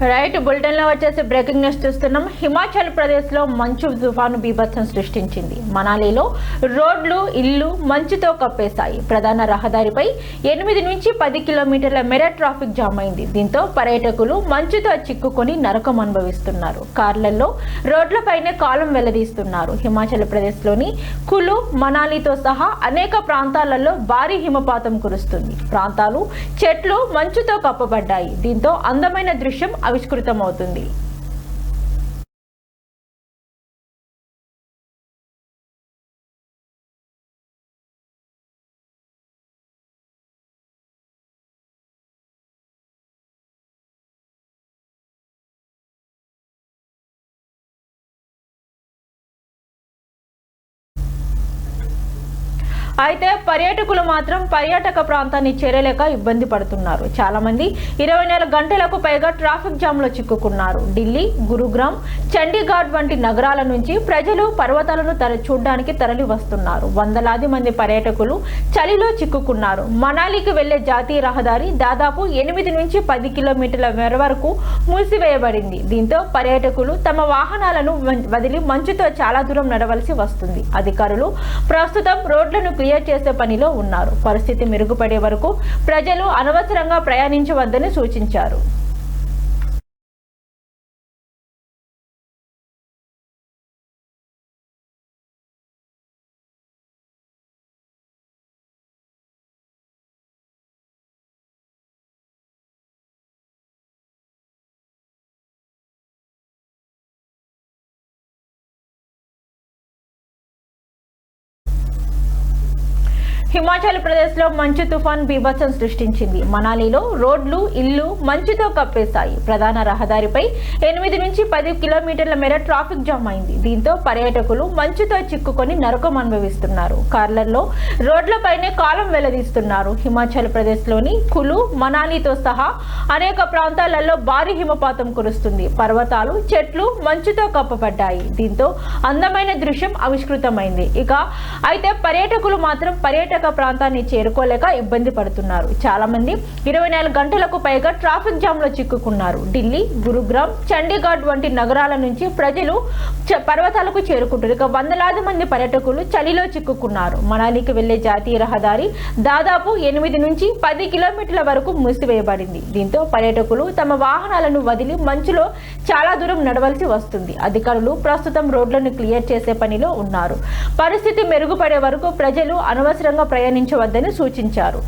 Right bulletin లో వచ్చేసి breaking news చూస్తున్నాం. హిమాచల్ ప్రదేశ్ లో మంచు తుఫాను బీభత్సం సృష్టించింది. మనాలిలో రోడ్లు ఇల్లు మంచుతో కప్పేశాయి. ప్రధాన రహదారిపై 8 నుంచి 10 కిలోమీటర్ల మేర ట్రాఫిక్ జామ్ అయింది. దీంతో పర్యాటకులు మంచుతో చిక్కుకొని నరకం అనుభవిస్తున్నారు. కార్లలో రోడ్లపైనే కాలం వెల్లదీస్తున్నారు. హిమాచల్ ప్రదేశ్ లోని కులు మనాలితో సహా అనేక ప్రాంతాలలో భారీ హిమపాతం కురుస్తుంది. ప్రాంతాలు చెట్లు మంచుతో కప్పబడ్డాయి. దీంతో అందమైన దృశ్యం ఆవిష్కృతమవుతుంది. అయితే పర్యాటకులు మాత్రం పర్యాటక ప్రాంతాన్ని చేరలేక ఇబ్బంది పడుతున్నారు. చాలా మంది 24 గంటలకు పైగా ట్రాఫిక్ జామ్ లో చిక్కుకున్నారు. ఢిల్లీ, గురుగ్రామ్, చండీగఢ్ వంటి నగరాల నుంచి ప్రజలు పర్వతాలను చూడడానికి తరలి వస్తున్నారు. వందలాది మంది పర్యాటకులు చలిలో చిక్కుకున్నారు. మనాలికి వెళ్లే జాతీయ రహదారి దాదాపు 8 నుంచి 10 కిలోమీటర్ల మేర వరకు మూసివేయబడింది. దీంతో పర్యాటకులు తమ వాహనాలను వదిలి మంచుతో చాలా దూరం నడవలసి వస్తుంది. అధికారులు ప్రస్తుతం రోడ్లను క్లియర్ చేసే పనిలో ఉన్నారు. పరిస్థితి మెరుగుపడే వరకు ప్రజలు అనవసరంగా ప్రయాణించవద్దని సూచించారు. హిమాచల్ ప్రదేశ్ లో మంచు తుఫాన్ బీభత్సం సృష్టించింది. మనాలిలో రోడ్లు ఇల్లు మంచుతో కప్పేశాయి. ప్రధాన రహదారిపై 8 నుంచి 10 కిలోమీటర్ల మేర ట్రాఫిక్ జామ్ అయింది. దీంతో పర్యాటకులు మంచుతో చిక్కుకొని నరకం అనుభవిస్తున్నారు. కార్లలో రోడ్లపైనే కాలం వెల్లదీస్తున్నారు. హిమాచల్ ప్రదేశ్ లోని కులు మనాలితో సహా అనేక ప్రాంతాలలో భారీ హిమపాతం కురుస్తుంది. పర్వతాలు చెట్లు మంచుతో కప్పబడ్డాయి. దీంతో అందమైన దృశ్యం ఆవిష్కృతమైంది. అయితే పర్యాటకులు మాత్రం పర్యాటక ప్రాంతాన్ని చేరుకోలేక ఇబ్బంది పడుతున్నారు. చాలా మంది 24 గంటలకు పైగా ట్రాఫిక్ జామ్ లో చిక్కుకున్నారు. ఢిల్లీ, గురుగ్రామ్, చండీగఢ్ వంటి నగరాల నుంచి ప్రజలు పర్వతాలకు చేరుకుంటారు. వందలాది మంది పర్యాటకులు చలిలో చిక్కుకున్నారు. మనాలికి వెళ్లే జాతీయ రహదారి దాదాపు 8 నుంచి 10 కిలోమీటర్ల వరకు మూసివేయబడింది. దీంతో పర్యాటకులు తమ వాహనాలను వదిలి మంచులో చాలా దూరం నడవలసి వస్తుంది. అధికారులు ప్రస్తుతం రోడ్లను క్లియర్ చేసే పనిలో ఉన్నారు. పరిస్థితి మెరుగుపడే వరకు ప్రజలు అనవసరంగా ప్రయాణించవద్దని సూచించారు.